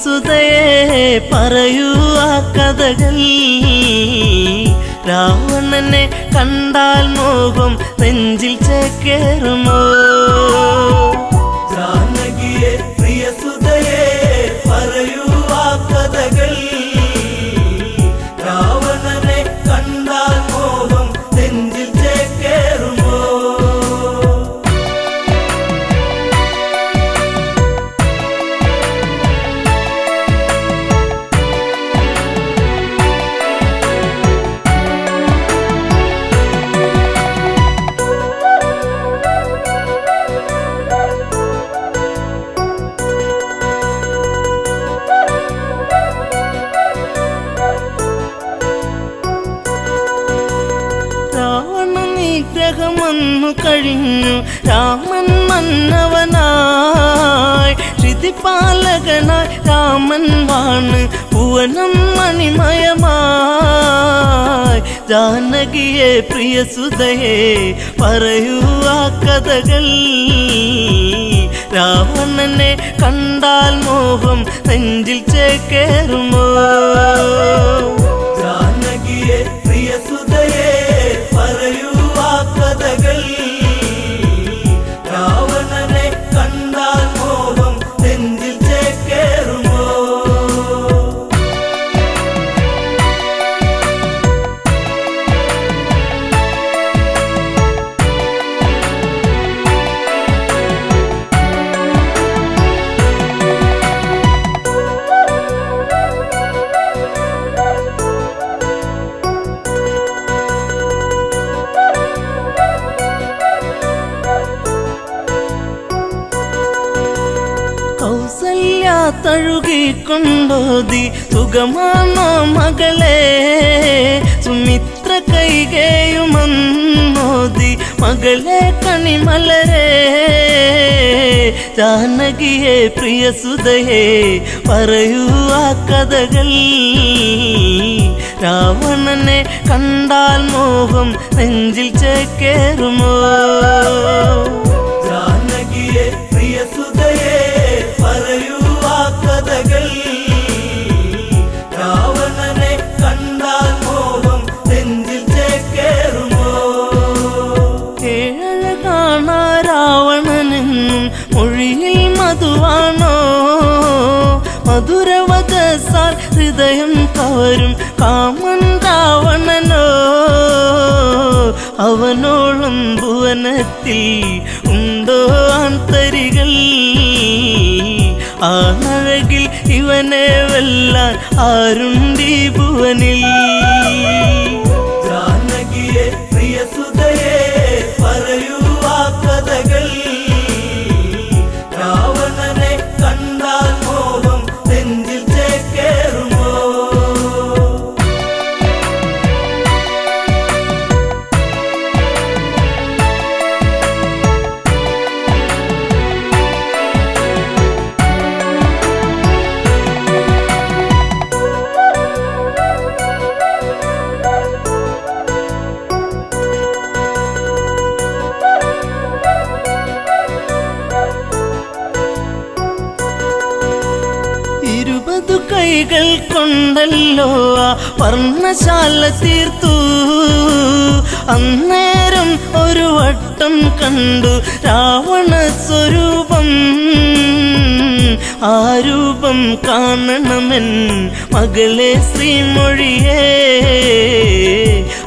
പ്രിയസുതയെ പറയൂ ആ കഥകൾ. രാവണനെ കണ്ടാൽ മോഹം നെഞ്ചിൽ ചേക്കേറുമോ? ജാനകിയെ പ്രിയസുതയെ പറയൂ ആ കഥകൾ. രാവണനെ കണ്ടാൽ മോഹം നെഞ്ചിൽ ചേക്കേറുമോ? നിഗ്രഹമൊന്നു കഴിഞ്ഞു രാമൻ മന്നവനായി. ശ്രുതിപാലകനായി രാമൻ വാണ് ഭുവനം മണിമയമായി. ജാനകിയെ പ്രിയസുതയെ പറയൂ ആ കഥകൾ. രാവണനെ കണ്ടാൽ മോഹം നെഞ്ചിൽ ചേക്കേറുമോ? ജാനകിയെ പ്രിയസുതയെ പറയൂ ആ കഥകൾ. രാവണനെ കണ്ടാൽ മോഹം നെഞ്ചിൽ ചേക്കേറുമോ? തഴുകിക്കൊണ്ടോതി സുഖമാണോ മകളെ? സുമിത്ര കൈകേയുമന്നോതി മകളെ കണിമലരെ. ജാനകിയെ പ്രിയസുതയെ പറയൂ ആ കഥകൾ. രാവണനെ കണ്ടാൽ മോഹം നെഞ്ചിൽ ചേക്കേറുമോ? ജാനകിയെ പ്രിയസുതയെ പറയൂ ആ കഥകൾ. രാവണനെ കണ്ടാൽ മോഹം നെഞ്ചിൽ ചേക്കേറുമോ? ഏഴഴ കാണാ രാവണനെന്നും മൊഴിയിൽ മധുവാണോ? മധുരവചസാൽ ഹൃദയം കവരും കാമൻ രാവണനോ? അവനോളം ഭുവനത്തിൽ ഉണ്ടോ ആന്തരികൾ? ആണഴകിൽ ഇവനെ വെല്ലാൻ ആരുണ്ടീ ഭുവനിൽ? ജാനകിയെ പ്രിയസുതയെ പറയൂ ആ കഥകൾ. രാവണനെ കണ്ടാൽ മോഹം നെഞ്ചിൽ ചേക്കേറുമോ? കൈകൾ കൊണ്ടല്ലോ ആ വർണ്ണശാല തീർത്തു. അന്നേരം ഒരു വട്ടം കണ്ടു രാവണ സ്വരൂപം. ആ രൂപം കാണണമെൻ മകളെ ശ്രീമൊഴിയേ.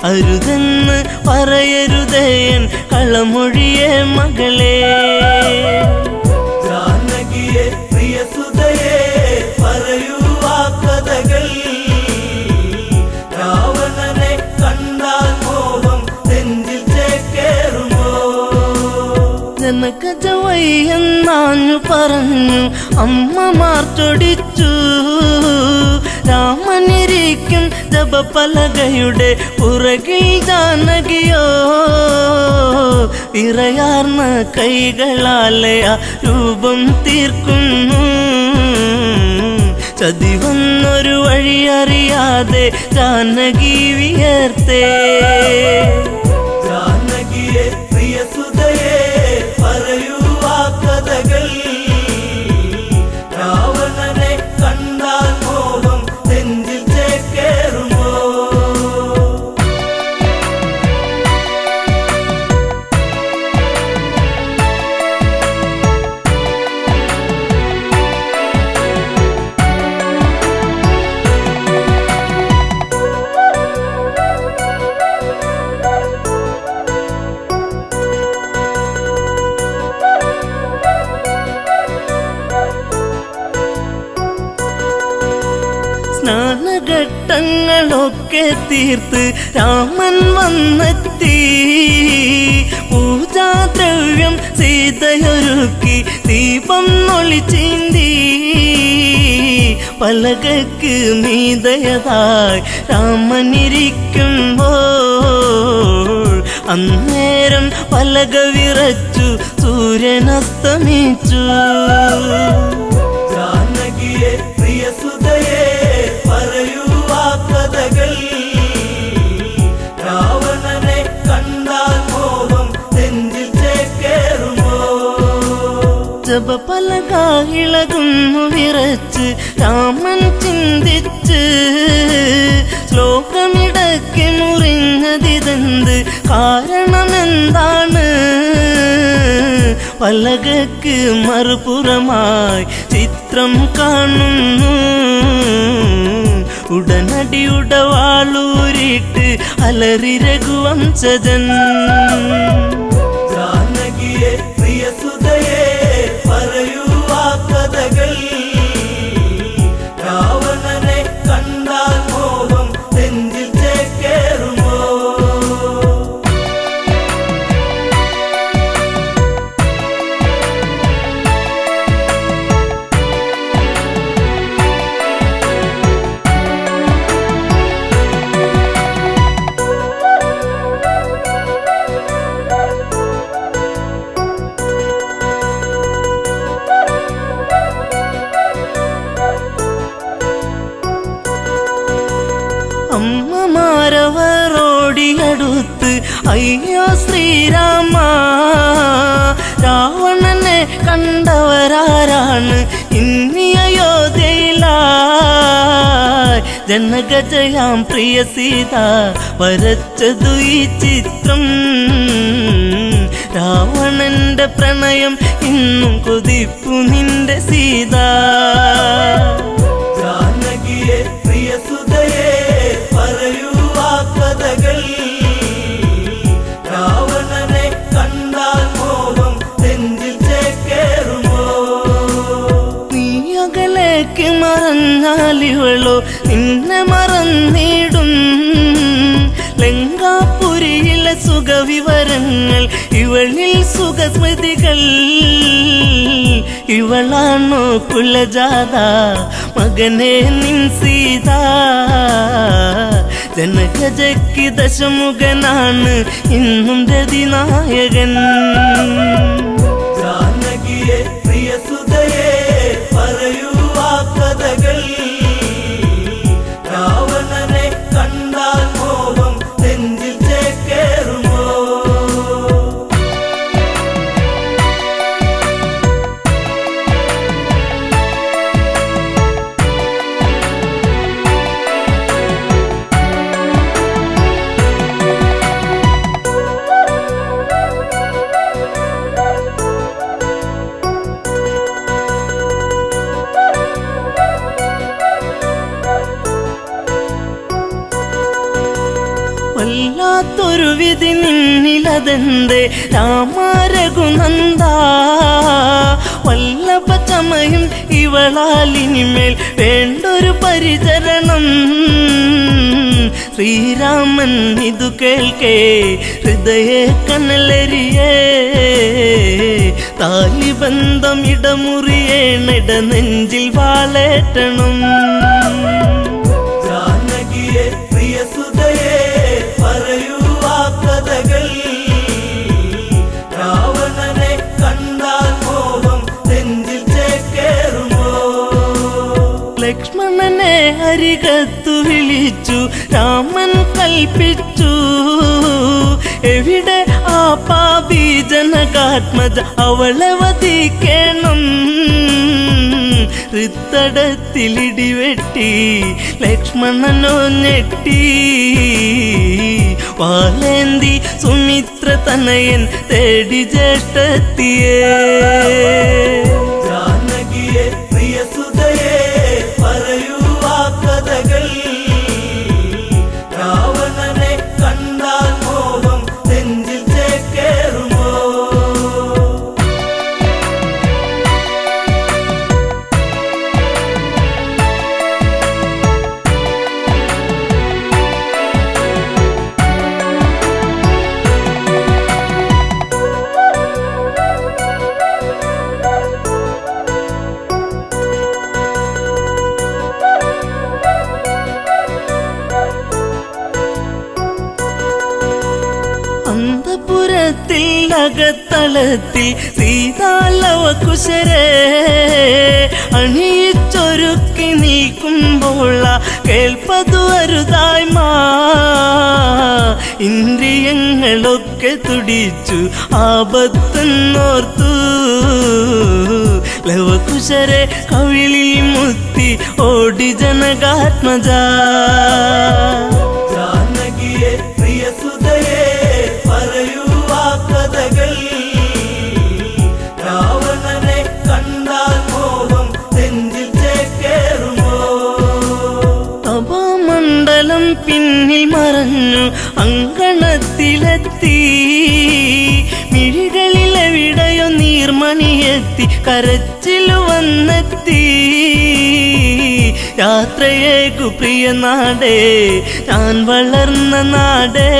അരുതെന്ന് പറയരുതേൻ കളമൊഴിയേ മകളെ. ജാനകിയെ പ്രിയസുതയെ പറയൂ ആ കഥകൾ. രാവണനെ കണ്ടാൽ മോഹം നെഞ്ചിൽ ചേക്കേറുമോ? ജനകജവയ്യെന്നാഞ്ഞു പറഞ്ഞു അമ്മമാർ ചൊടിച്ചു. രാമനിരിക്കും ജപപലകയുടെ പുറകിൽ ജാനകിയോ. വിറയാർന്ന കൈകളാലെ ആ രൂപം തീർക്കുന്നു. ചതിവന്നൊരു വഴിയറിയാതെ ജാനകി വിയർത്തേ. ജാനകിയെ പ്രിയസുതയെ പറയൂ ആ കഥകൾ. രാവണനെ കണ്ട സ്നാനഘട്ടങ്ങളൊക്കെ തീർത്ത് രാമൻ വന്നെത്തി. പൂജാദ്രവ്യം സീതയൊരുക്കി ദീപം ഒളിച്ചീന്തി. പലകക്ക് മീതയതായി രാമനിരിക്കുമ്പോൾ അന്നേരം പലക വിറച്ചു സൂര്യനസ്തമിച്ചു. ജാനകിയെ പ്രിയസുതയെ പറയൂ ആ കഥകൾ. രാവണനെ കണ്ടാൽ മോഹം നെഞ്ചിൽ ചേക്കേറുമോ? ജപപലക ഇളകുന്നു വിറച്ച് രാമൻ ചിന്തിച്ച്. ശ്ലോകമിടയ്ക്ക് മുറിഞ്ഞതിതെന്ത് കാരണമെന്താണ്? പലകക്ക് മറുപുറമായി ചിത്രം കാണുന്നു. ഉടനടി ഉടവാളൂരിട്ട് അലറി രഘുവംശജൻ. ജാനകിയെ പ്രിയസുതയെ പറയൂ ആ കഥകൾ. രാവണനെ കണ്ടാൽ മോഹം നെഞ്ചിൽ ചേക്കേറുമോ? അമ്മമാരവരോടിയടുത്ത് അയ്യോ ശ്രീരാമ, രാവണനെ കണ്ടവരാരാണ് ഇനി അയോധ്യയിലായി? ജനകജയാം പ്രിയ സീത വരച്ചതു ഈ ചിത്രം. രാവണന്റെ പ്രണയം ഇന്നും കൊതിപ്പു നിന്റെ സീത. ജാനകിയെ പ്രിയസുതയെ പറയൂ ആ കഥകൾ. രാവണനെ കണ്ടാൽ മോഹം നെഞ്ചിൽ ചേക്കേറുമോ? നീ അകലേക്ക് മറഞ്ഞാലിവളോ നിന്നെ മറന്നിടും. ലങ്കാപുരിയിലെ സുഖവിവരങ്ങൾ ഇവളിൽ സുഖസ്മൃതികൾ. ഇവളാണോ കുലജാത മകനെ നിൻ സീത? ജനകജയ്ക്ക് ദശമുഖനാണ് ഇന്നും രതിനായകൻ. ജാനകിയെ പ്രിയസുതയെ പറയൂ ആ കഥകൾ. രാവണനെ കണ്ടാൽ മോഹം നെഞ്ചിൽ ചേക്കേറുമോ? വല്ലാത്തൊരു വിധി നിന്നിലതെന്തേ രാമ രഘുനന്ദ? വല്ലഭ ചമയും ഇവളാലിനിമേൽ വേണ്ടൊരു പരിചരണം. ശ്രീരാമൻ ഇതു കേൾക്കേ ഹൃദയ കനലരിയേ. താലിബന്ധം ഇടമുറിയേണിട നെഞ്ചിൽ വാളേറ്റണം. ജാനകിയെ പ്രിയസുതയെ പറയൂ ആ കഥകൾ. രാവണനെ കണ്ടാൽ മോഹം നെഞ്ചിൽ ചേക്കേറുമോ? ലക്ഷ്മണനെ അരികത്തു വിളിച്ചു രാമൻ കൽപ്പിച്ചു. എവിടെ ആ പാപി ജനകാത്മജ, അവളെ വധിക്കണം. ഹൃത്തടത്തിലിടിവെട്ടി ലക്ഷ്മണനോ ഞെട്ടി. വാലേന്തി സുമിത്ര തനയൻ തേടി ജ്യേഷ്ഠത്തിയേ. ജാനകിയെ പ്രിയസുതയെ പറയൂ ആ കഥകൾ. രാവണനെ കണ്ടാൽ മോഹം നെഞ്ചിൽ ചേക്കേറുമോ? അകത്തളത്തിൽ സീതാലവകുശരെ അണിയിച്ചൊരുക്കി നീക്കുമ്പോൾ കേൾപ്പതു അരുതായ്മ ഇന്ദ്രിയങ്ങളൊക്കെ തുടിച്ചു ആപത്തെന്നോർത്തു ലവകുശരെ കവിളിൽ മുത്തി ഓടി ജനകാത്മജ ജാനകിയെ പ്രിയസുതയെ പറയൂ ആ കഥകൾ രാവണനെ കണ്ടാൽ മോഹം നെഞ്ചിൽ ചേക്കേറുമോ തപോമണ്ഡലം പിന്നിൽ മറഞ്ഞു അങ്കണത്തിലെത്തി മിഴികളിലെവിടെയോ നീർമണിയെത്തി കരച്ചിലു വന്നെത്തി യാത്രയേക്കു പ്രിയ നാടേ ഞാൻ വളർന്ന നാടേ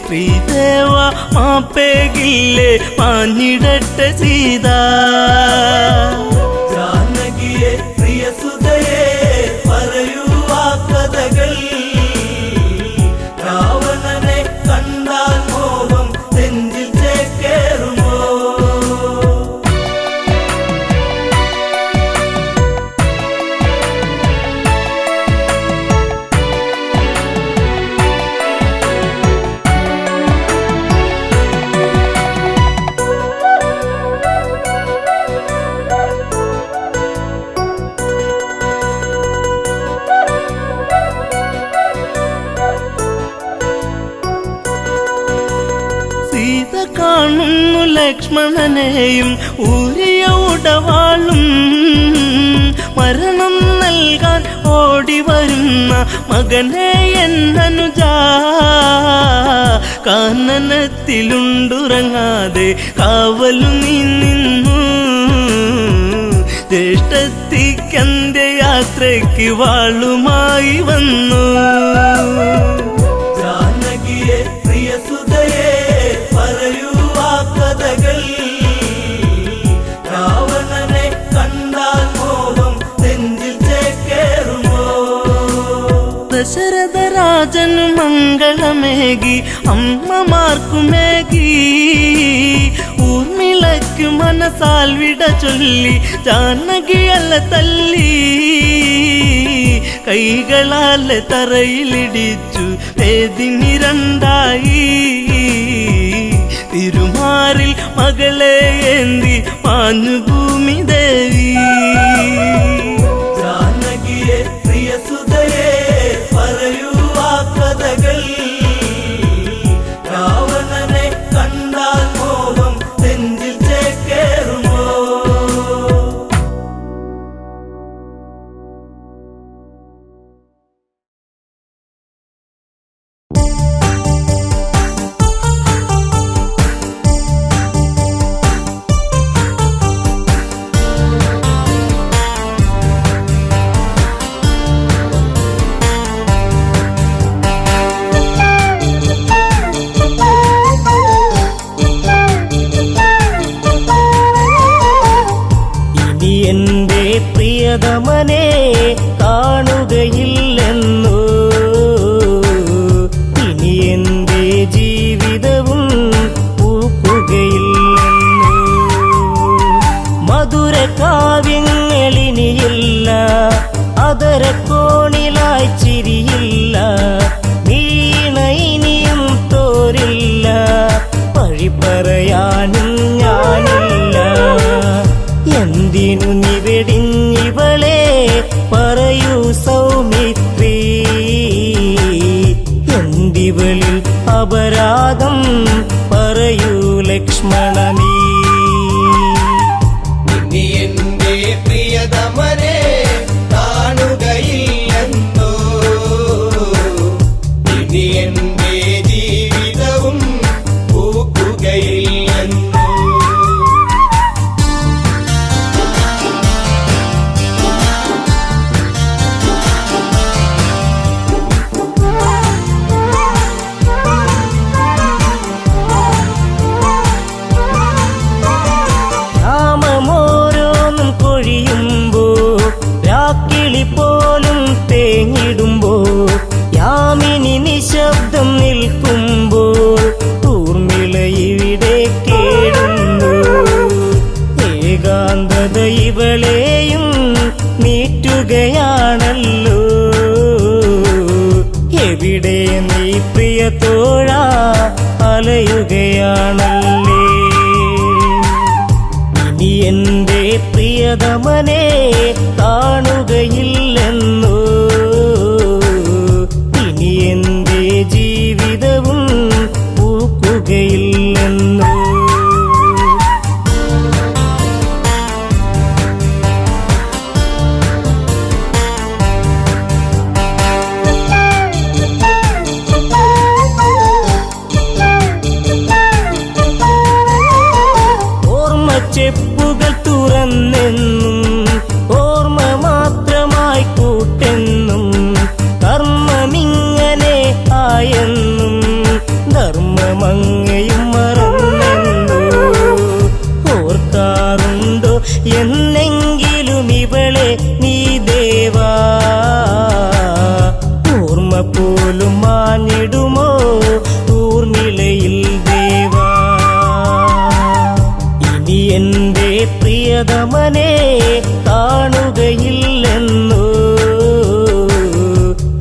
ശ്രീദേവ മാപ്പേകില്ലേ മാഞ്ഞിടട്ടെ സീത ജാനകിയെ പ്രിയസുതയെ പറയൂ ആ കഥകൾ രാവണനെ കണ്ടാൽ മോഹം നെഞ്ചിൽ ചേക്കേറുമോ സീത കാണുന്നു ലക്ഷ്മണനെയും ഊരിയ ഉടവാളും മരണം നൽകാൻ ഓടി വരുന്ന മകനെ എന്നനുജ കാനനത്തിലുണ്ടുറങ്ങാതെ കാവലു നീ നിന്നു ജ്യേഷ്ഠത്തിക്കന്റെ യാത്രയ്ക്ക് വാളുമായി വന്നു ജാനകിയെ പ്രിയസുതയെ പറയൂ ആ കഥകൾ രാവണനെ കണ്ടാൽ മോഹം നെഞ്ചിൽ ചേക്കേറുമോ ദശരഥ രാജനു മംഗളമേകി അമ്മമാർക്കുമേകി ഊർമിളയ്ക്കു മനസാൽ വിട ചൊല്ലി ജാനകിയല്ല തല്ലി കൈകളാലെ തറയിലിടിച്ചു വേദിനി രണ്ടായി തിരുമാറിൽ മകളെ ഏന്തി മാഞ്ഞു ഭൂമി ദേവി ജാനകിയെ പ്രിയസുതയെ പറയൂ ആ കഥകൾ രാവണനെ കണ്ടാൽ മോഹം നെഞ്ചിൽ ചേക്കേറുമോ ഇനി എൻ്റെ പ്രിയതമനെ കാണുകയില്ലെന്നു ഇനി എൻ്റെ ജീവിതവും പൂക്കുകയില്ലെന്നു മധുര കാവ്യങ്ങളിനിയില്ല അതരക്കോണിലായി ചിരിയില്ല വീണ ഇനിയും തോരില്ല പഴി പറയാനും ഞാനില്ല എന്തിനു നിവെടിഞ്ഞിവളെ പറയൂ സൗമിത്രി എന്തിവളിൽ അപരാധം പറയൂ ലക്ഷ്മണനീ ഇനി എന്റെ പ്രിയതമനെ കാണുകയില്ലെന്നോ ഇനി എന്റെ ജീവിതവും പൂക്കുകയില്ലെന്നോ നാമമോരോന്നും കൊഴിയുമ്പോ രാക്കിളി പോലും തേങ്ങിടുമ്പോ യാമിനി നിശബ്ദം നിൽക്കുമ്പോൾ ഊർമിള ഇവളെയും നീറ്റുകയാണല്ലോ. എവിടെ നീ പ്രിയ തോഴാ അലയുകയാണല്ലേ. ഇനി എന്റെ പ്രിയതമനെ കാണുകയില്ലെന്നോ. ഇനി എന്റെ ജീവിതവും പൂക്കുകയില്ലെന്നോ. ചെപ്പുകൾ തുറന്നെന്നും ഓർമ്മ മാത്രമായി കൂട്ടെന്നും കർമ്മമിങ്ങനെ ആയെന്നും ധർമ്മമങ്ങയും മറന്നെന്നോ. ഓർക്കാറുണ്ടോ എന്നെങ്കിലും ഇവളെ നീ ദേവാ. ഓർമ്മ പോലും മാഞ്ഞിടുമോ ഊർമിളയിൽ ദേവാ. എന്റെ പ്രിയതമനെ കാണുകയില്ലെന്നോ.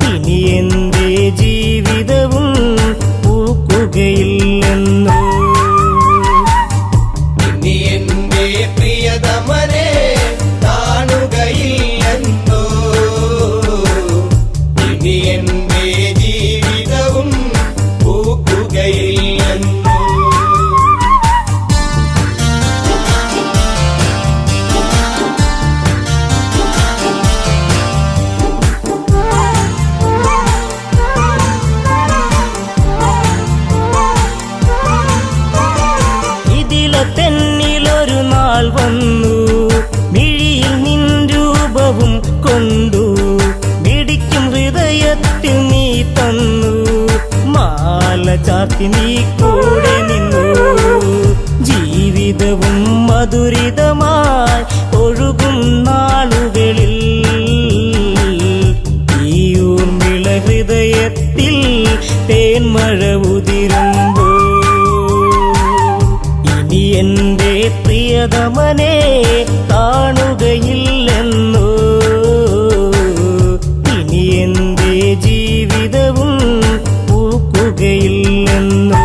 ഇനി എന്റെ ജീവിതവും പൂക്കുകയില്ലെന്നോ. ഇനി എന്റെ പ്രിയതമനെ കാണുകയില്ലെന്നോ. ഇനി എന്റെ ജീവിതവും പൂക്കുകയില്ലെന്നോ. തെന്നിലൊരു നാൾ വന്നു മിഴിയിൽ നിൻ രൂപവും കൊണ്ടു. മിടിക്കും ഹൃദയത്തിൽ നീ തന്നു മാല ചാർത്തി നീ കൂടെ നിന്നു. ജീവിതവും മധുരിതമായി ഒഴുകും നാളുകളിൽ ഈ ഊർമിള ഹൃദയത്തിൽ തേന്മഴ ഉതിരുമ്പോ. ഇനി എന്റെ പ്രിയതമനെ കാണുകയില്ലെന്നോ. ഇനി എന്റെ ജീവിതവും പൂക്കുകയില്ലെന്നോ.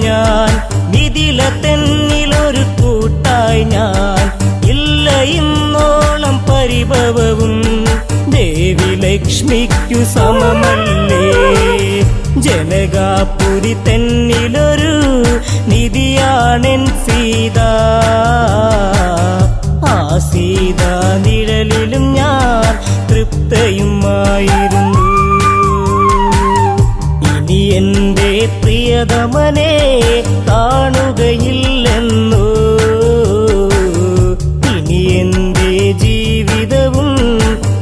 ഞാൻ വിതില തെന്നിലൊരു കൂട്ടായി ഞാൻ ഇല്ല ഇന്നോളം പരിഭവവും ദേവി ലക്ഷ്മിക്കു സമമല്ലേ. ജനകാപുരി തെന്നിലൊരു നിധിയാണെൻ സീത. ആ സീത നിഴലിലും ഞാൻ തൃപ്തയുമായിരുന്നു. ഇനി എന്റെ പ്രിയതമനെ കാണുകയില്ലെന്നോ. ഇനി എന്റെ ജീവിതവും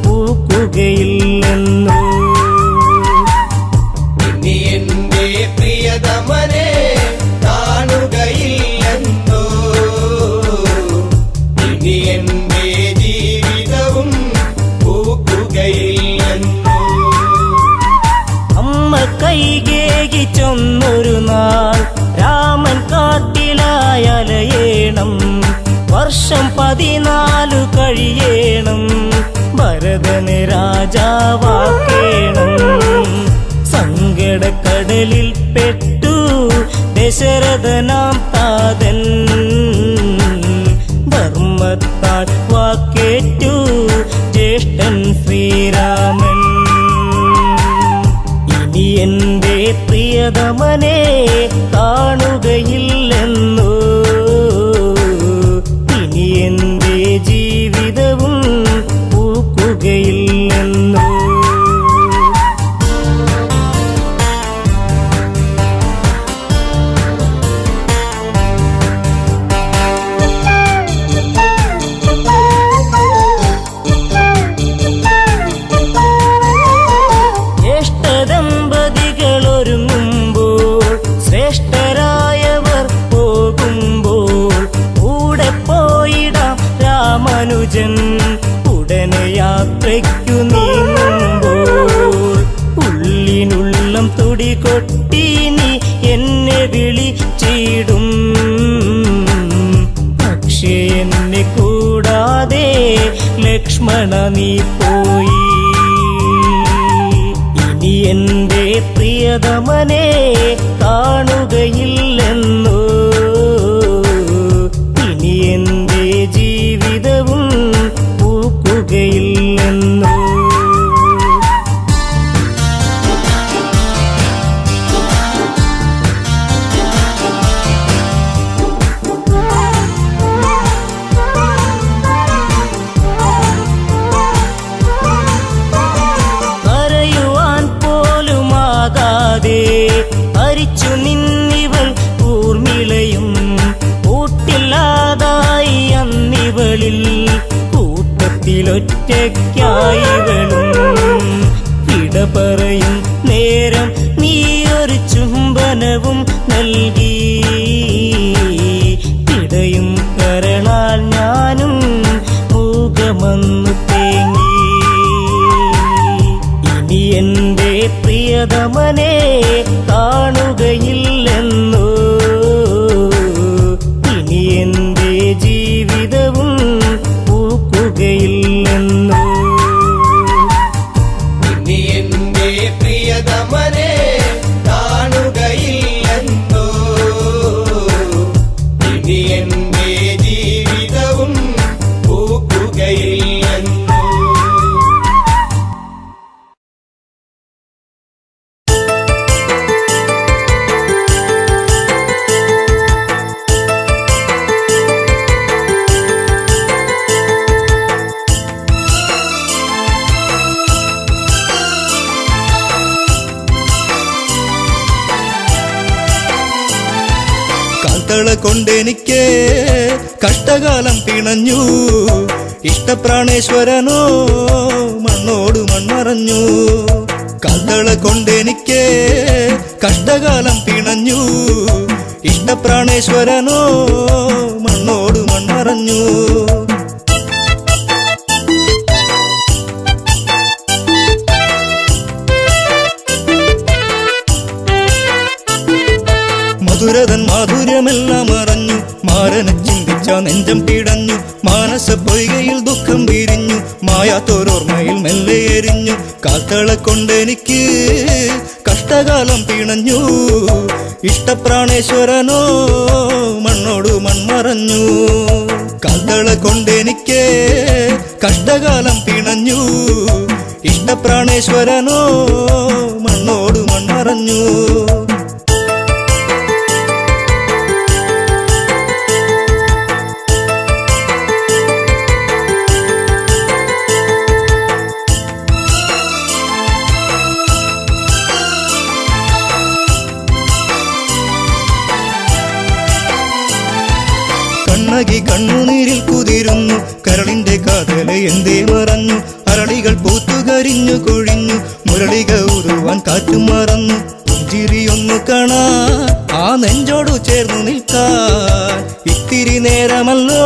പൂക്കുകയില്ലെന്നോ. ഇനി എന്റെ പ്രിയതമനെ കാണുകയില്ലെന്നോ. ഇനി എന്റെ ജീവിതവും പൂക്കുകയില്ലെന്നോ. അമ്മ കൈകേകി ചൊന്നൊരു നാൾ രാമൻ കാട്ടിലായലയേണം. വർഷം 14 കഴിയേണം. ഭരതന് രാജാവാക്കേണം. സങ്കടക്കടലിൽ പെട്ടു ദശരഥനാം താതൻ. ധർമ്മത്താൽ വാക്കേറ്റു ജ്യേഷ്ഠൻ ശ്രീരാമൻ. ഇനി എന്റെ പ്രിയതമനെ കാണുകയില്ലെന്നോ. ഇനി എന്റെ ജീവിതവും പൂക്കുകയില്ലെന്നോ. ജ്യേഷ്ഠദമ്പതികളൊരുങ്ങുമ്പോൾ ശ്രേഷ്ഠരായവർ പോകും രാമാനുജൻ ഉടനെ യാത്രയ്ക്കു നീങ്ങുമ്പോൾ ഉള്ളിനുള്ളം തുടി കൊട്ടി നീ എന്നെ വിളിച്ചിടും. പക്ഷേ എന്നെ കൂടാതെ ലക്ഷ്മണ നീ പോയി. ഇനി എന്റെ പ്രിയതമനെ കാണുകയില്ലെന്നോ, ഇനി എന്റെ ജീവിതവും പൂക്കുകയില്ലെന്നോ. ഹരിച്ചു നിന്നിവൾ ഊർമിളയും കൂട്ടില്ലാതായി അന്നിവളിൽ കൂട്ടത്തിലൊറ്റയ്ക്കായിവളും. വിട പറയും നേരം നീയൊരു ചുംബനവും നൽകി. പിടയും കരളാൽ ഞാനും മൂകമന്നു തേങ്ങി. ഇനി എന്റെ പ്രിയതമനെ കാണുകയില്ലെന്നോ, ഇനി എന്റെ ജീവിതവും പൂക്കുകയില്ലെന്നോ. ഇനി എന്റെ പ്രിയതമനെ കാണുകയില്ലെന്നോ, ഇനി എന്റെ ജീവിതവും പൂക്കുകയില്ലെന്നോ. കാൽത്തള കൊണ്ടെനിക്ക് കഷ്ടകാലം പിണഞ്ഞു. ഇഷ്ടപ്രാണേശ്വരനോ മണ്ണോട് മൺമറഞ്ഞു. കാൽത്തള കൊണ്ടെനിക്ക് കഷ്ടകാലം പിണഞ്ഞു. ഇഷ്ടപ്രാണേശ്വരനോ മണ്ണോട് മൺമറഞ്ഞു. മധുരതൻ മാധുര്യമെല്ലാം അറിഞ്ഞു. മാരനെ ചിന്തിച്ച നെഞ്ചം പിടഞ്ഞു. മാനസ പൊയ്കയിൽ ദുഃഖം വിരിഞ്ഞു. മായാത്തോരോർമ്മയിൽ മെല്ലെ എരിഞ്ഞു. കാൽത്തള കൊണ്ടെനിക്ക് കഷ്ടകാലം പിണഞ്ഞു. ഇഷ്ടപ്രാണേശ്വരനോ മണ്ണോട് മൺമറഞ്ഞു. കാൽത്തള കൊണ്ടെനിക്ക് കഷ്ടകാലം പിണഞ്ഞു. ഇഷ്ടപ്രാണേശ്വരനോ മണ്ണോട് മൺമറഞ്ഞു. കണ്ണകി കണ്ണുനീരിൽ കുതിരുന്നു. കരളിന്റെ കാതല് എന്തേ മറഞ്ഞു. അരളികൾ പൂത്തുകരിഞ്ഞു കൊഴിഞ്ഞു. മുരളിക ഉരുവാൻ കാറ്റും മറന്നു. പുഞ്ചിരിയൊന്നു കാണാ ആ നെഞ്ചോടു ചേർന്നു നിൽക്കാൻ ഇത്തിരി നേരമല്ലോ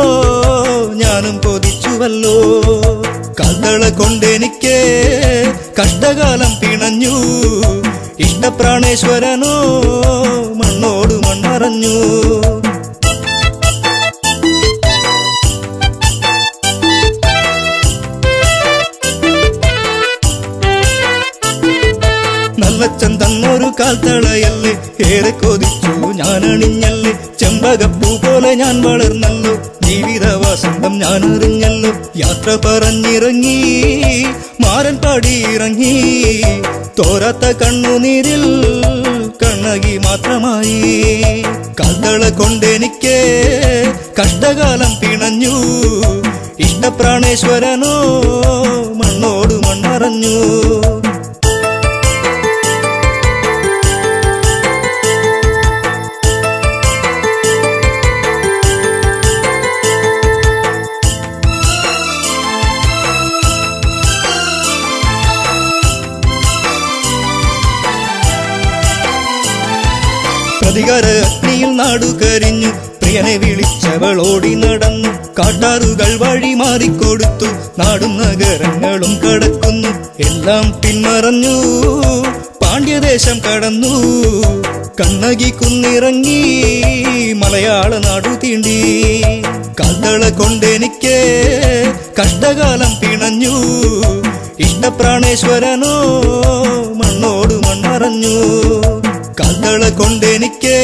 ഞാനും കൊതിച്ചുവല്ലോ. കാൽത്തള കൊണ്ടെനിക്ക് കഷ്ടകാലം പിണഞ്ഞു. ഇഷ്ടപ്രാണേശ്വരനോ മണ്ണോട് മൺമറഞ്ഞു. നല്ലച്ചൻ തന്നൊരു കാൽത്തളയല്ലേ ഏറെ കൊതിച്ചു ഞാനണിഞ്ഞല്ലേ. ചെമ്പകപ്പൂ പോലെ ഞാൻ വളർന്നല്ലോ. ജീവിത വസന്തം ഞാൻ അറിഞ്ഞല്ലോ. യാത്ര പറഞ്ഞിറങ്ങി മാരൻ പാടിയിറങ്ങി. തോരാത്ത കണ്ണുനീരിൽ കണ്ണകി മാത്രമായി. കാൽത്തള കൊണ്ടെനിക്ക് കഷ്ടകാലം പിണഞ്ഞു. ഇഷ്ടപ്രാണേശ്വരനോ മണ്ണോട് മൺമറഞ്ഞു. പ്രതികാര അഗ്നിയിൽ നാടു കരിഞ്ഞു. പ്രിയനെ വിളിച്ചവൾ ഓടി നടന്നു. കാട്ടാറുകൾ വഴി മാറിക്കൊടുത്തു, നാടും നഗരങ്ങളും കടക്കുന്നു. എല്ലാം പിന്മറഞ്ഞു പാണ്ഡ്യദേശം കടന്നു, കണ്ണകി കുന്നിറങ്ങി മലയാള നാടു തീണ്ടി. കാൽത്തള കൊണ്ടെനിക്ക് കഷ്ടകാലം പിണഞ്ഞു, ഇഷ്ടപ്രാണേശ്വരനോ മണ്ണോട് മൺമറഞ്ഞു. കാൽത്തള കൊണ്ടെനിക്ക്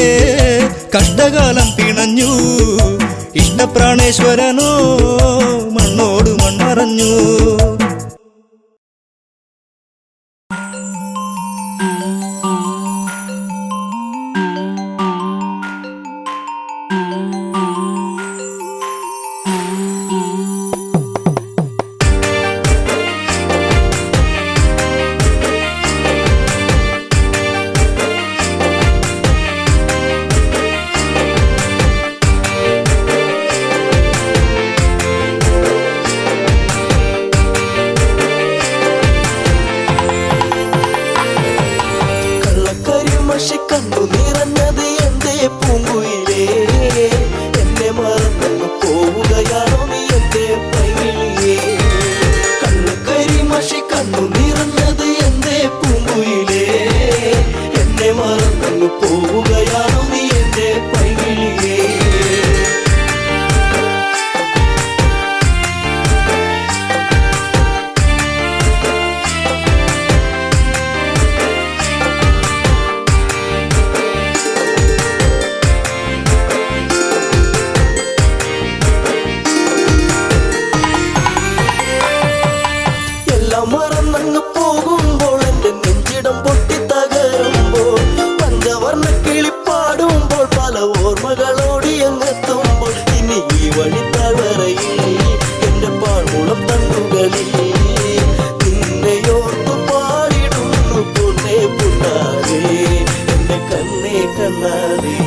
കഷ്ടകാലം പിണഞ്ഞു, ഇഷ്ടപ്രാണേശ്വരനോ മണ്ണോട് മൺമറഞ്ഞു. കണ്ണു നിറഞ്ഞത് എന്റെ പൂങ്കുയിലേ, എന്നെ മറന്നു പോവുകയാണോ നീ എന്റെ പൈകിളിയേ. കണ്ണുകരിമഷി കണ്ണു നിറഞ്ഞത് എന്റെ പൂങ്കുയിലേ, എന്നെ മറന്നു പോവുകയാണോ നീ എന്റെ പൈകിളിയേ. മറന്നങ്ങ് പോകുമ്പോൾ എന്റെ നെഞ്ചിടം പൊട്ടിത്തകരുമ്പോൾ, പഞ്ചവർണ്ണ കിളിപ്പാടുമ്പോൾ പല ഓർമ്മകളോടി അങ്ങെത്തുമ്പോൾ, ഇനി ഈ വഴി താഴ്വരയിൽ എന്റെ പാഴ്മുളം തണ്ടുകളിൽ നിന്നെയോർത്തു പാടിടുന്നു പൊന്നേ പുണ്ണാരേ, എന്റെ കണ്ണേ കണ്ണാരേ.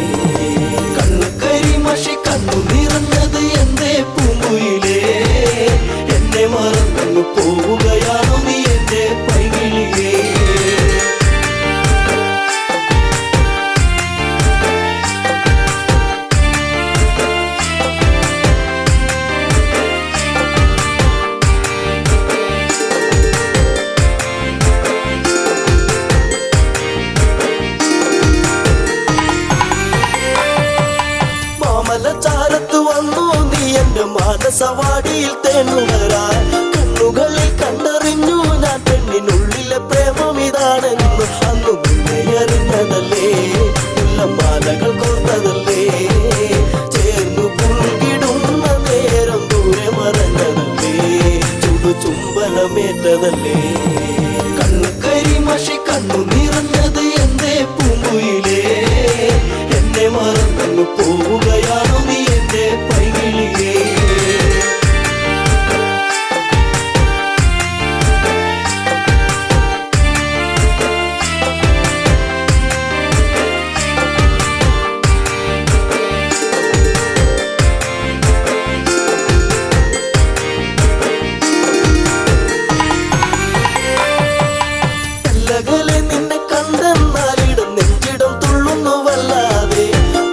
കണ്ണു കരിമഷി കണ്ണു നിറഞ്ഞത് എന്റെ പൂങ്കുയിലേ, എന്നെ മറന്നു പോവുകയാണോ നീ എന്റെ പൈകിളിയേ. മാമലച്ചാരത്ത് വന്നു നീ എന്റെ മാനസവാടിയിൽ തേനുണരാൻ, കണ്ണുകളിൽ കണ്ടറിഞ്ഞു ഞാൻ പെണ്ണിനുള്ളിലെ പ്രേമം ഇതാണെന്ന്. അന്നു നിന്നെ അറിഞ്ഞതല്ലേ, മാലകൾ കോർത്തതല്ലേ, ചേർന്നു പുൽകിടുന്ന നേരം ദൂരെ മറഞ്ഞതല്ലേ, ചുംബനമേറ്റതല്ലേ. കണ്ണു കരിമഷി കണ്ണു നിറഞ്ഞത് എന്റെ പൂങ്കുയിലേ, എന്നെ മറന്നു പോവുകയാണോ നീ എന്റെ പൈകിളിയേ. നിന്നെ കണ്ടെന്നാലിടം നെഞ്ചിടം തുള്ളുന്നു വല്ലാതെ,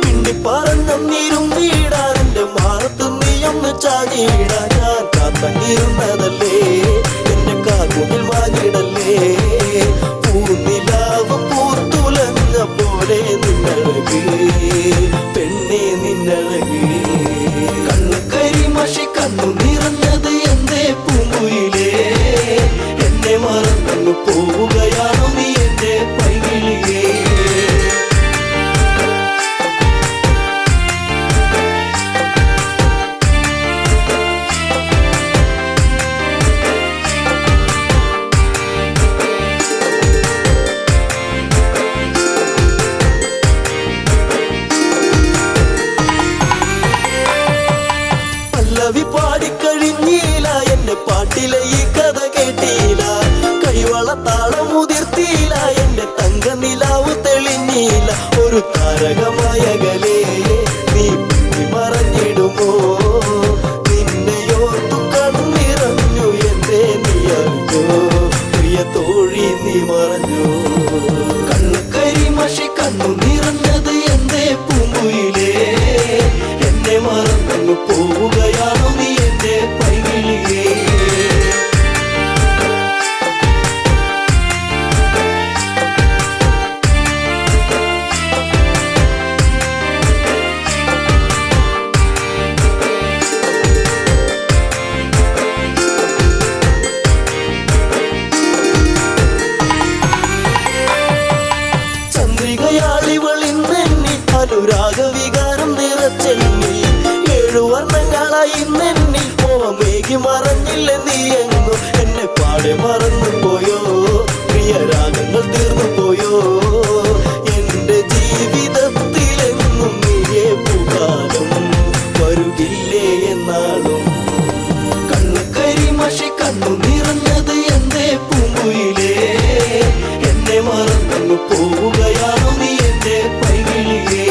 പിണ്ടി പറഞ്ഞിരും വീടാൻ എന്റെ മാറത്ത് നീയൊന്ന് ചാടിയിടാ. ഞാൻ കാത്തങ്ങിരുന്നതല്ലേ, എന്റെ കാർമുകിൽ വാങ്ങിടല്ലേ, പൂനിലാവ് പൂത്തുലഞ്ഞ പോലെ നിന്നഴക് പെണ്ണേ നിന്നഴക്. കണ്ണു കരിമഷി കണ്ണു നിറഞ്ഞത് എന്റെ പൂങ്കുയിലേ, എന്നെ മറന്നു പോവുകയാണോ നീ എന്റെ പൈകിളിയേ. പല്ലവി പാടിക്കഴിഞ്ഞില്ല, എന്റെ പാട്ടിലെ ഈ കഥ കേട്ടില്ല, കൈവള താളമുതിർത്തില്ല, എന്റെ തങ്ക നിലാവ് തെളിഞ്ഞില്ല. ഒരു താരകമായകലേ നീ മറഞ്ഞിടുമോ, നിന്നെയോർത്തു കണ്ണിറഞ്ഞു എന്റെ നീ അറിഞ്ഞോ, പ്രിയ തോഴി നീ മറഞ്ഞു. കണ്ണു കരിമഷി കണ്ണു നിറഞ്ഞത് എന്റെ പൂങ്കുയിലേ, എന്നെ മറന്നു പോവുകയാണോ സ്നേഹമേകി മറഞ്ഞില്ല നീ എങ്ങോ എന്നെ പാടെ മറന്നു പോയോ പ്രിയ രാഗങ്ങൾ തീർന്നു പോയോ എന്റെ ജീവിതത്തിലെന്നും നീയേ പൂകാലം വരുകില്ലേ എന്നാളും കണ്ണു കരിമഷി കണ്ണു നിറഞ്ഞത് എന്തേ പൂങ്കുയിലേ എന്നെ മറന്നു പോവുകയാണോ നീ എന്റെ പൈകിളിയേ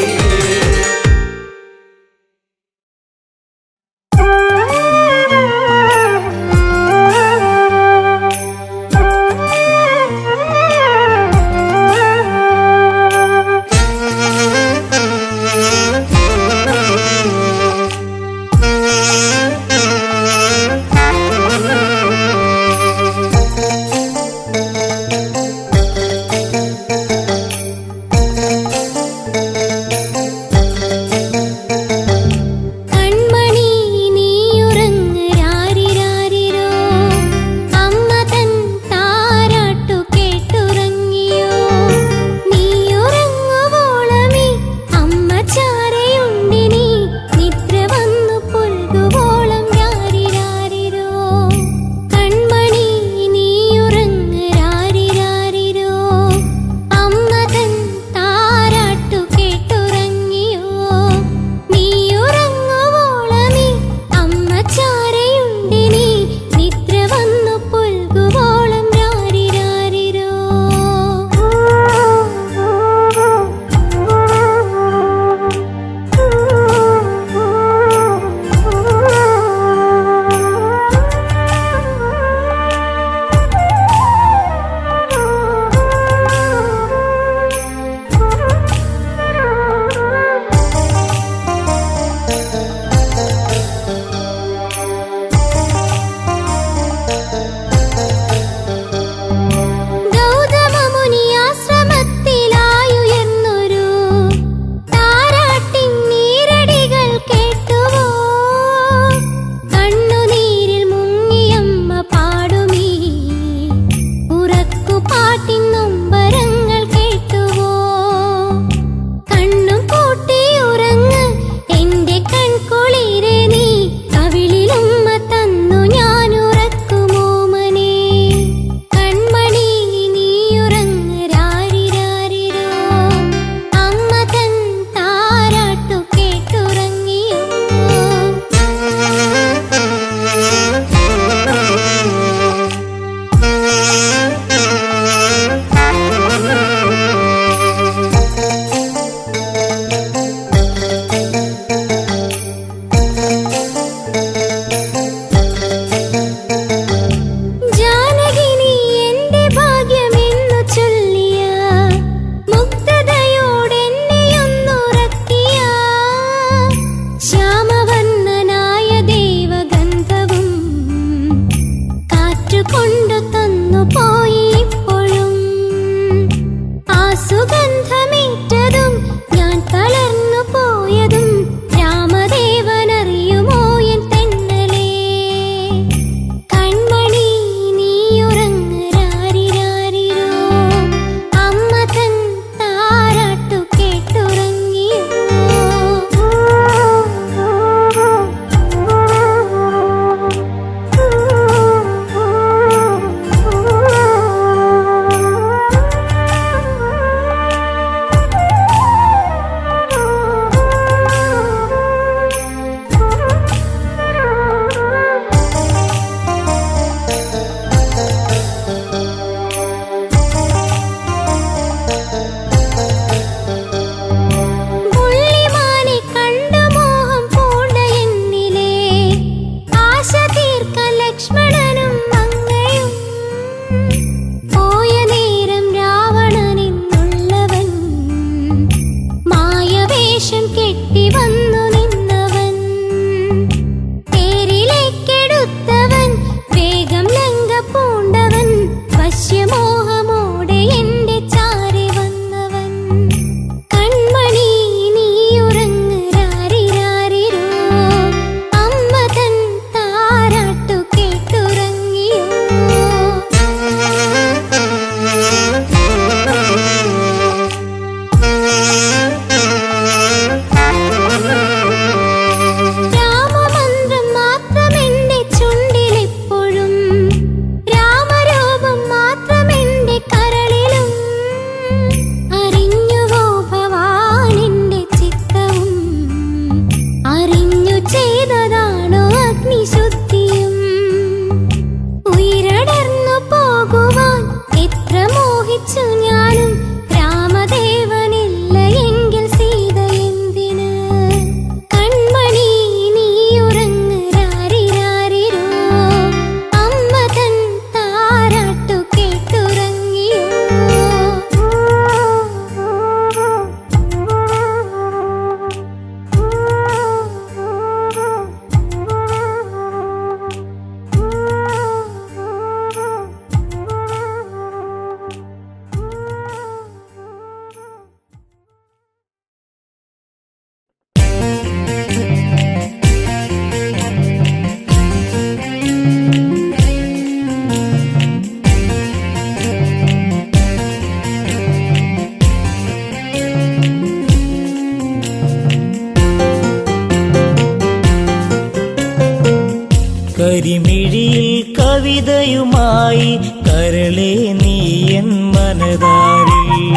കരിമിഴിയിൽ കവിതയുമായി കരളെ നീ എൻ മനതാരിൽ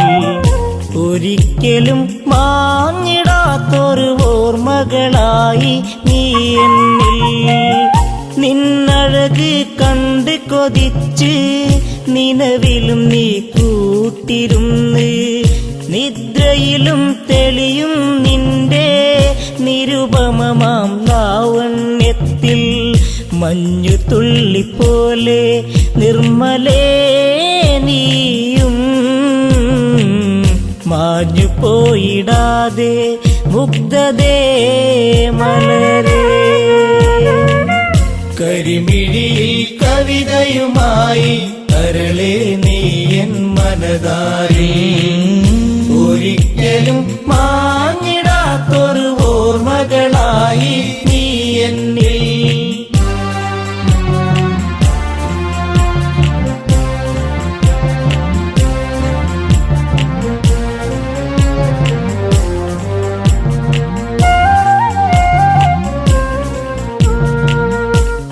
ഒരിക്കലും മാഞ്ഞിടാത്തൊരു ഓർമ്മകളായി നീ എന്നിൽ നിന്നഴക് കണ്ട് കൊതിച്ച് നിലവിലും നീ കൂട്ടിരുന്ന് നിദ്രയിലും തെളിയും നിന്റെ നിരുപമമാം ലാവണ്യത്തിൽ മഞ്ഞു തുള്ളിപ്പോലെ നിർമ്മലേ നീയും മാഞ്ഞു പോയിടാതെ മുഗ്ധതേ മലരേ കരിമിഴിയിൽ കവിതയുമായി കരളെ നീ എൻ മനതാരിൽ ഒരിക്കലും മാഞ്ഞിടാത്തൊരു ഓർമ്മകളായി നീ എന്നിൽ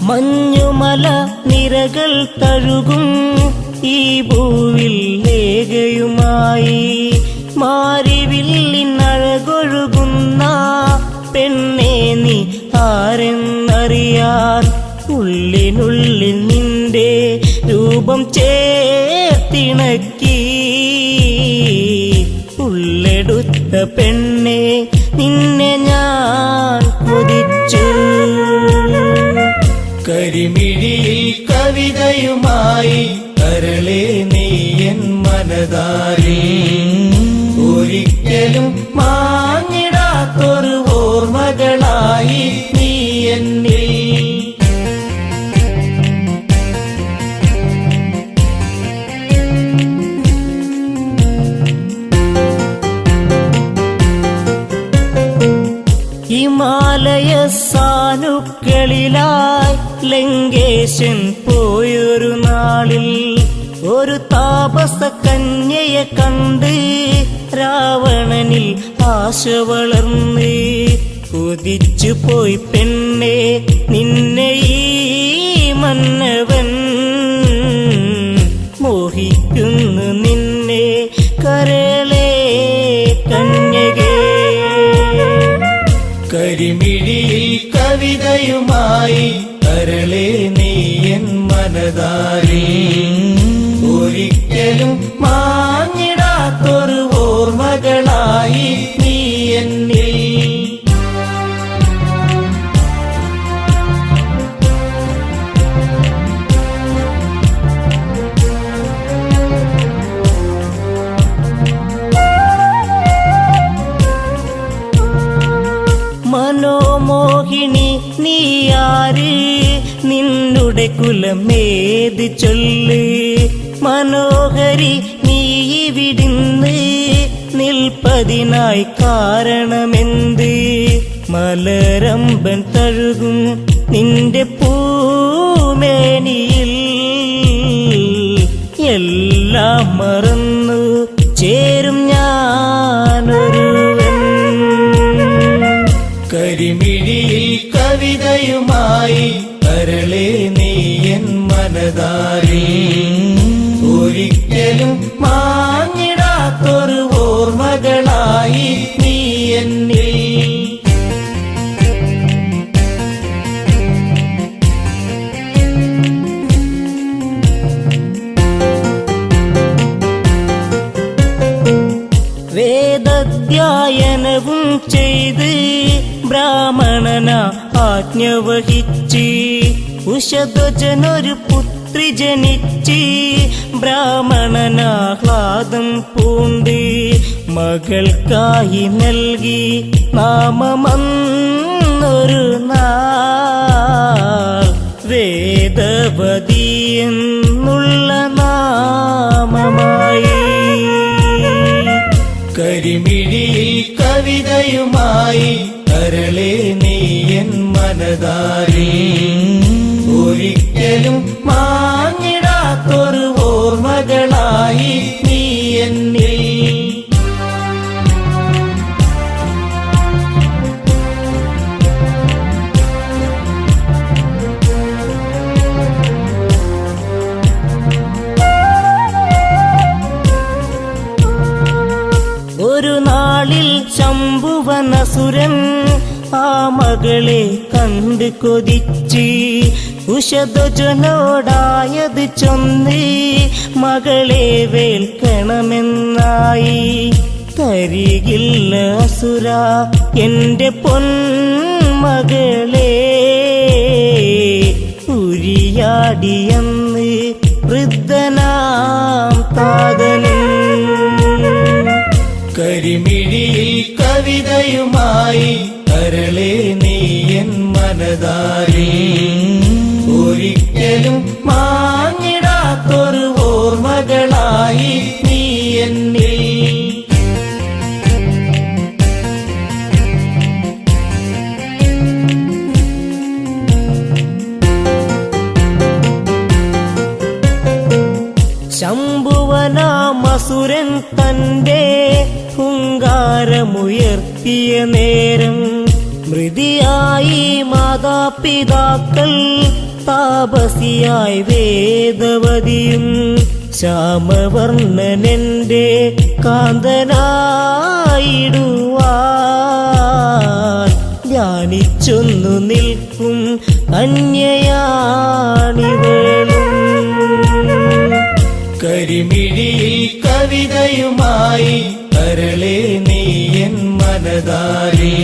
മഞ്ഞുമല നിരകൾ തഴുകും ഈ ഭൂവിൽ ലേഖയുമായി മാരിവില്ലിനഴകൊഴുകുന്ന പെണ്ണെ നീ ആരെന്നറിയാൻ ഉള്ളിനുള്ളിൽ നിന്റെ രൂപം ചേർത്തിണക്കി ഉള്ളെടുത്ത പെണ്ണെ നിന്നെ ഞാൻ കൊതിച്ചു കരിമിഴിയിൽ കവിതയുമായി കരളെ നീ എൻ മനതാരിൽ ഒരിക്കലും മാഞ്ഞിടാത്തൊരു ഓർമ്മകളായി നീ എന്നിൽ ഹിമാലയ സാനുക്കളിലായി ലങ്കേശൻ പോയൊരു നാളിൽ ഒരു താപസ കന്യയെ കണ്ട് രാവണനിൽ ആശ വളർന്ന് കുതിച്ചു പോയി പെണ്ണെ നിന്നെ ഈ മന്നവൻ മോഹിക്കുന്നു നിന്നെ കരളേ കന്യകേ കരിമിഴിയിൽ കവിതയുമായി കരളെ നീ എൻ മനതാരിൽ ഒരിക്കലും മാഞ്ഞിടാത്തൊരു ഓർമ്മകളായി നീ എന്നിൽ മനോമോഹിനി നീയാര് നിന്നുടെ കുലമേത് ചൊല്ല് മനോഹരി നീ വിടുന്ന് നിൽപ്പതിനായി കാരണമെന്ത് മലരമ്പൻ തഴുകും നിന്റെ പൂമേനിയിൽ എല്ലാം മറന്നു ചേരും ഞാനൊരുവൻ കരിമിഴിയിൽ കവിതയുമായി കരളെ നീ എൻ മനതാരിൽ ഒരിക്കലും മാഞ്ഞിടാത്തൊരു ഓർമ്മകളായി നീ എന്നിൽ വേദധ്യായനവും ചെയ്ത് ബ്രാഹ്മണന ആജ്ഞ വഹിച്ച് ഉഷധ്വജനൊരു പുത്രി ജനിച്ച് ബ്രാഹ്മണനാഹ്ലാദം പൂണ്ട് മകൾക്കായി നൽകി നാമമന്നൊരു നാൾ വേദവതി എന്നുള്ള നാമമായി കരിമിഴിയിൽ കവിതയുമായി കരളെ നീ എൻ മനതാരിൽ ഒരിക്കലും മാഞ്ഞിടാത്തൊരു ഓർമ്മകളായി നീ എന്നിൽ അസുരൻ ആ മകളെ കണ്ട് കൊതിച്ച് കുശധ്വജനോടായത് ചൊന്ന് മകളെ വേൽക്കണമെന്നായി. തരികില്ല അസുര എന്റെ പൊന്മകളെ, ഉരിയാടിയെന്ന് വൃദ്ധനാം താതനും. കരിമിഴിയിൽ കവിതയുമായി കരളെ നീ എൻ മനതാരിൽ, ഒരിക്കലും മാഞ്ഞിടാത്തൊരു ഓർമ്മകളായി നീ എന്നിൽ. ശംഭുവനാമസുരൻ തന്റെ ഹുങ്കാരമുയർത്തിയ നേരം മൃതിയായി മാതാപിതാക്കൾ, താപസിയായി വേദവതിയും. ശ്യാമവർണ്ണനെന്റെ കാന്തനായിടുവാൻ ധ്യാനിച്ചൊന്നു നിൽക്കും കന്യയാണിവളും. കരിമിഴിയിൽ കവിതയുമായി കരളെ നീ എൻ മനതാരിൽ,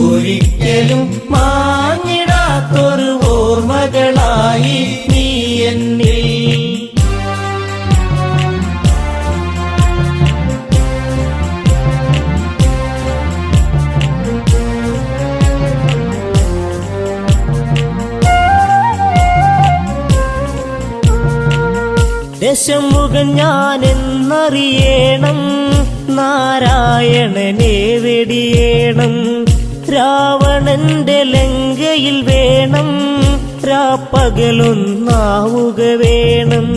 ഒരിക്കലും മാഞ്ഞിടാത്തൊരു ഓർമ്മകളായി നീ എന്നിൽ. ദശമുഖൻ ഞാനെന്നറിയണം, നാരായണനെ വെടിയേണം. രാവണന്റെ ലങ്കയിൽ വേണം, രാപ്പകലൊന്നാവുക വേണം.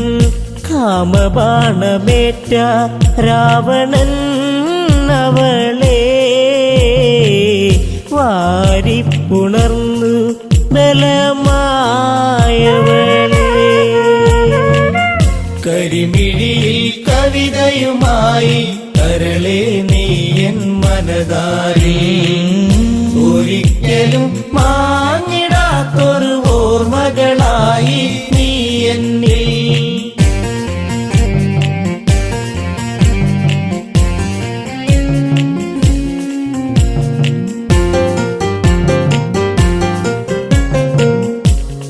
കാമബാണമേറ്റ രാവണൻ അവളെ വാരിപ്പുണർന്നു ബലമായവളെ. കരിമിഴിയിൽ കവിതയുമായി കരളെ നീ എൻ മനതാരിൽ, ഒരിക്കലും മാഞ്ഞിടാത്തൊരു ഓർമ്മകളായി നീ എന്നിൽ.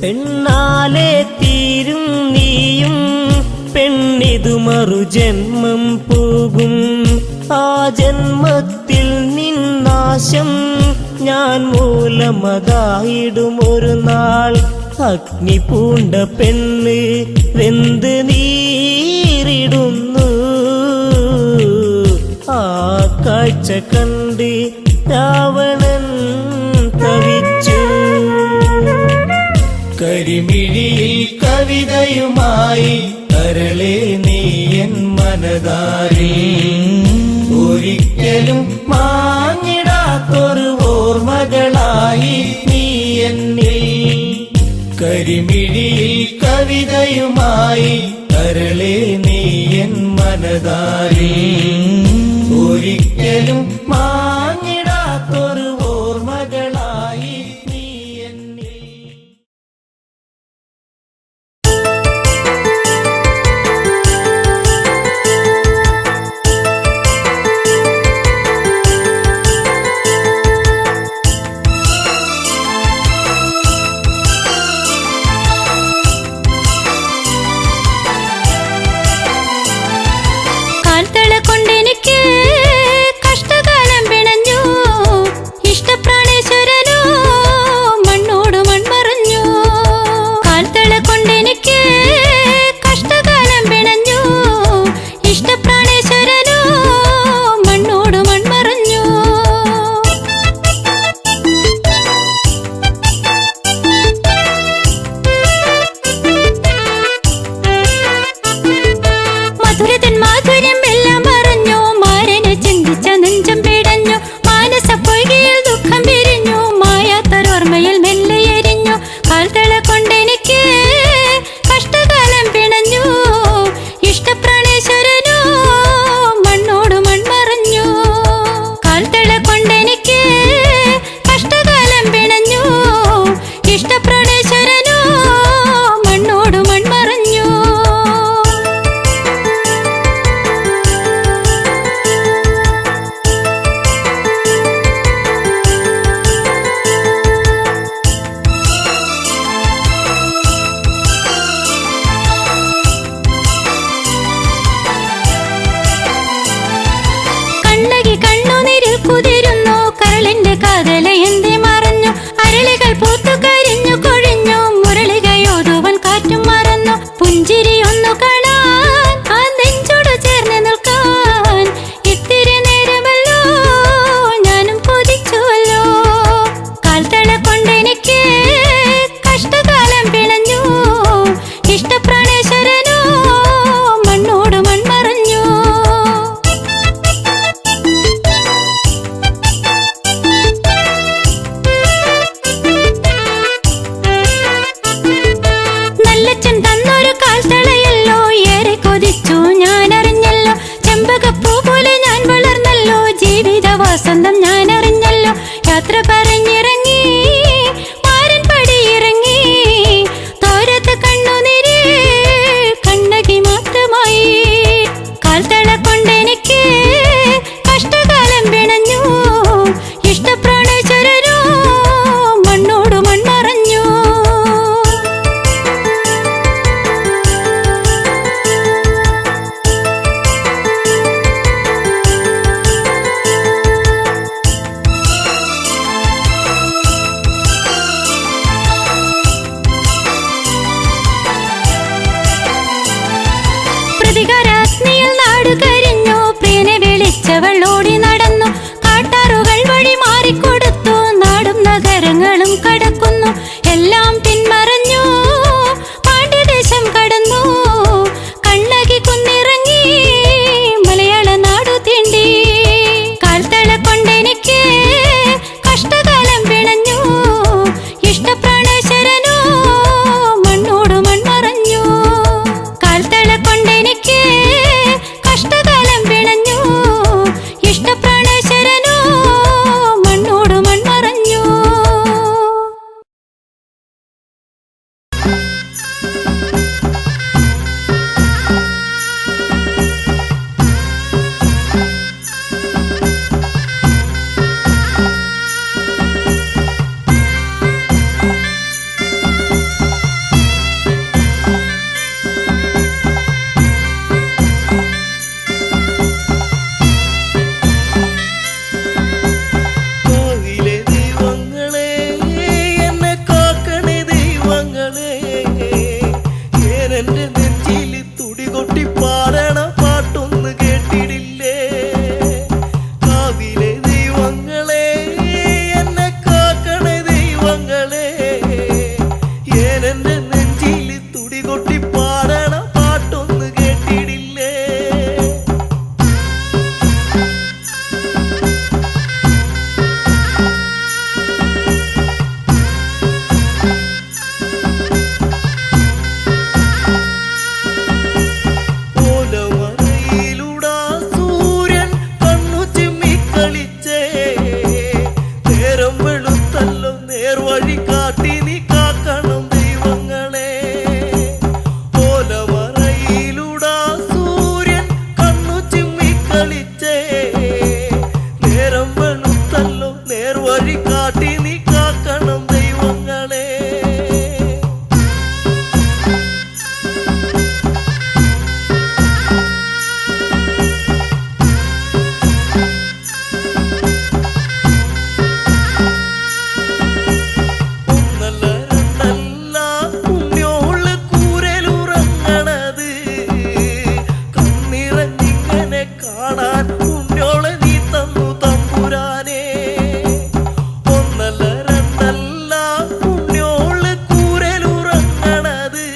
പെണ്ണാലെ തീരും നീയും, പെണ്ണിതു മറുജന്മം പോകും. ആ ജന്മത്തിൽ നിന്നാശം ഞാൻ മൂലമതായിടും ഒരു നാൾ. അഗ്നി പൂണ്ട പെണ്ണ് വെന്ത് നീറിടുന്നു, ആ കാഴ്ച കണ്ട് രാവണൻ തവിച്ചു. കരിമിഴിയിൽ കവിതയുമായി കരളെ നീ എൻ മനതാരിൽ, ഒരിക്കലും മാഞ്ഞിടാത്തൊരു ഓർമ്മകളായി നീ എന്നിൽ. കരിമിഴിയിൽ കവിതയുമായി കരളെ നീ എൻ മനതാരിൽ, ഒരിക്കലും മാഞ്ഞിടാത്തൊരു ഓർമ്മകളായി നീ എന്നിൽ. കൊണ്ടെനിക്ക് കഷ്ടകാലം പിണഞ്ഞു ഇഷ്ടപ്രാണേശ്വരനോ മണ്ണോട് മൺമറഞ്ഞു. നല്ലച്ഛൻ തന്നൊരു കാൽത്തളയല്ലോ ഏറെ കൊതിച്ചു ഞാനറിഞ്ഞല്ലോ. ചെമ്പകപ്പൂ പോലെ ഞാൻ വളർന്നല്ലോ ജീവിത വസന്തം ഞാനറിഞ്ഞല്ലോ. യാത്ര പറഞ്ഞിറങ്ങി മാരൻ പടിയിറങ്ങി തോരത്ത് കണ്ണുനീര് കണ്ണകി മാത്രമായി. കാൽത്തള കൊണ്ടെനിക്ക് കഷ്ടകാലം പിണഞ്ഞു ഇഷ്ടപ്രാണേശ്വരനോ മണ്ണോട് മൺമറഞ്ഞു. പ്രതികാരാഗ്നിയിൽ നാടു കരിഞ്ഞു പ്രിയനെ വിളിച്ചവൾ ഓടി നടന്നു. കാട്ടാറുകൾ വഴി മാറിക്കൊടുത്തു നാടും നഗരങ്ങളും കടക്കുന്നു. എല്ലാം പിന്മറഞ്ഞു പാണ്ഡ്യദേശം കടന്നു. കണ്ണകി കുന്നിറങ്ങി മലയാള നാടു തീണ്ടി. കാൽത്തള കൊണ്ടെനിക്ക് കഷ്ടകാലം പിണഞ്ഞു ഇഷ്ടപ്രാണേശ്വരനോ മണ്ണോട് മൺമറഞ്ഞു. കാൽത്തള കൊണ്ടെനിക്ക് കഷ്ടകാലം പിണഞ്ഞു ഇഷ്ടപ്രാണേശ്വരനോ മണ്ണോട് മൺമറഞ്ഞു. കോവിലെ ദൈവങ്ങളെ എന്നെ കാക്കണേ ദൈവങ്ങളെ ഏനെന്റെ നെഞ്ചിൽ തുടികൊട്ടി പാടണ പാട്ടൊന്ന് കേട്ടിടില്ലേ. കാവിലെ ദൈവങ്ങളെ എന്നെ കാക്കണേ ദൈവങ്ങളെ ഏനെന്റെ നെഞ്ചിൽ തുടികൊട്ടി പാടണ പാട്ടൊന്ന് കേട്ടിടില്ലേ. ഓലമറയിലൂടാ സൂര്യൻ കണ്ണു ചിമ്മിക്കളിച്ചേ നേരം വെളുത്തല്ലോ നേർവഴി കാട്ടി നീ കാക്കണം ദൈവങ്ങളെ. ഓലമറയിലൂടാ സൂര്യൻ കണ്ണു ചിമ്മിക്കളിച്ചേ നേരം വെളുത്തല്ലോ നേർവഴി കാട്ടി നീ കാക്കണം ദൈവങ്ങളെ. ഒന്നല്ല രണ്ടല്ല ഉണ്ണിയോള് കൂരലുറങ്ങണത് കണ്ണിറങ്ങിങ്ങനെ കാണാൻ ഉണ്ണിയോളെ നീ തന്നു തമ്പുരാനെ. ഒന്നല്ല രണ്ടല്ല ഉണ്ണിയോള് കൂരലുറങ്ങണത്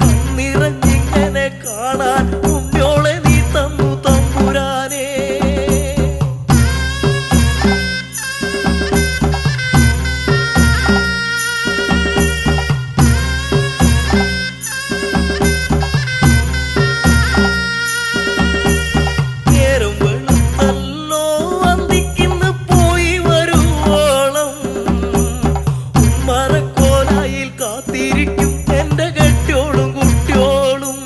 കണ്ണിറങ്ങിങ്ങനെ കാണാൻ ഉണ്ണിയോളെ നീ തന്നു തമ്പുരാനെ. നേരം വെളുത്തല്ലോ അന്തിക്കിന്ന് പോയി വരുവോളം ഉമ്മറക്കോലായിൽ കാത്തിരിക്കും എന്റെ കെട്ടിയോളും കുട്ടിയോളും.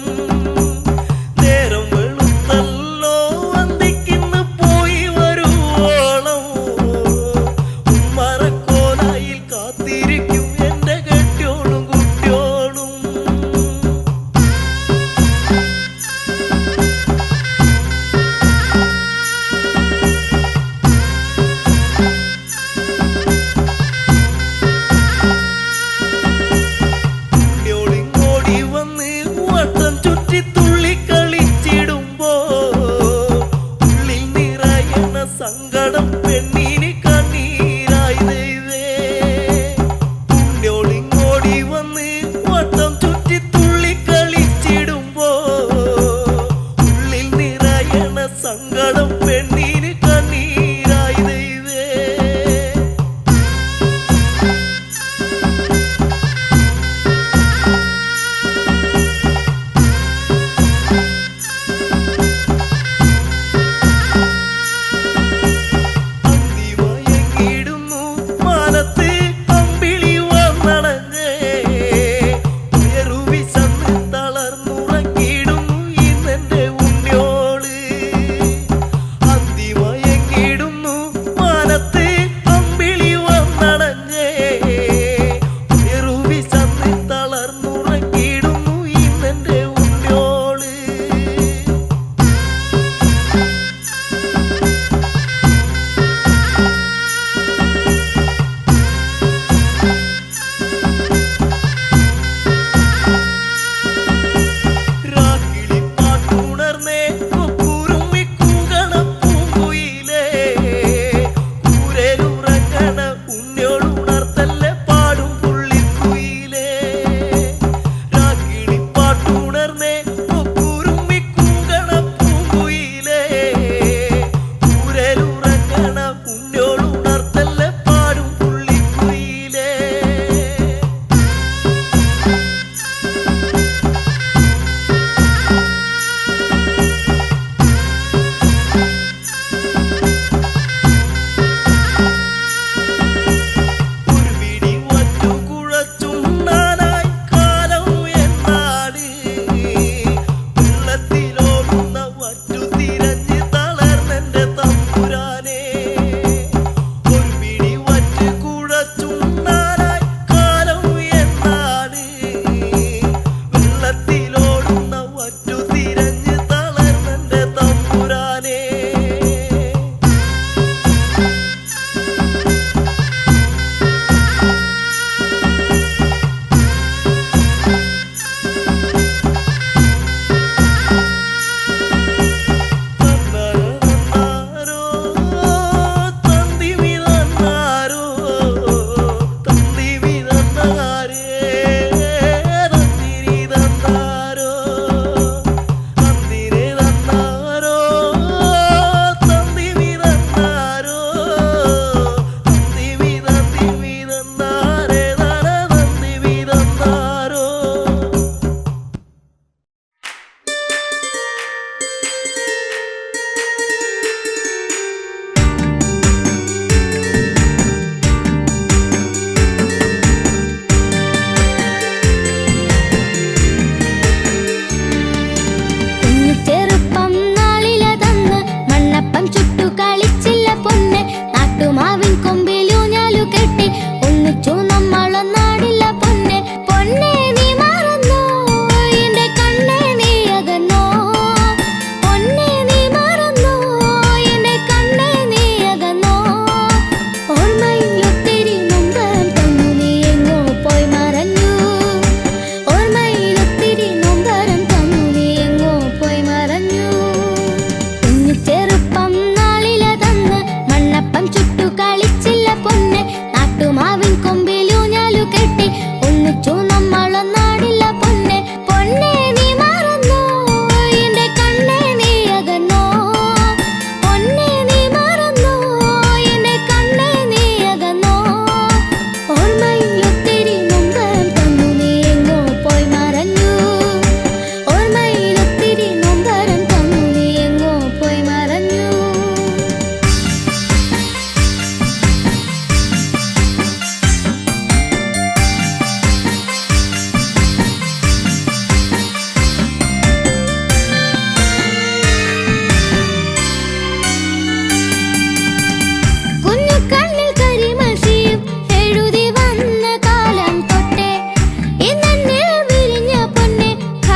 നേരം വെളുത്തല്ലോ അന്തിക്കിന്ന് പോയി വരുവോളം ഉമ്മറക്കോലായിൽ കാത്തിരിക്കും എന്റെ കെട്ടിയോളും കുട്ടിയോളും. ഉണ്ണിയോളിങ്ങോടി വന്ന് വട്ടം ചുറ്റി തുള്ളിക്കളിച്ചിടുമ്പോ ഉള്ളിൽ നിറയണ സങ്കടം പെണ്ണിന് കണ്ണീരായി ദൈവേ. ഉണ്ണിയോളിങ്ങോടി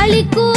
കളിക്കൂ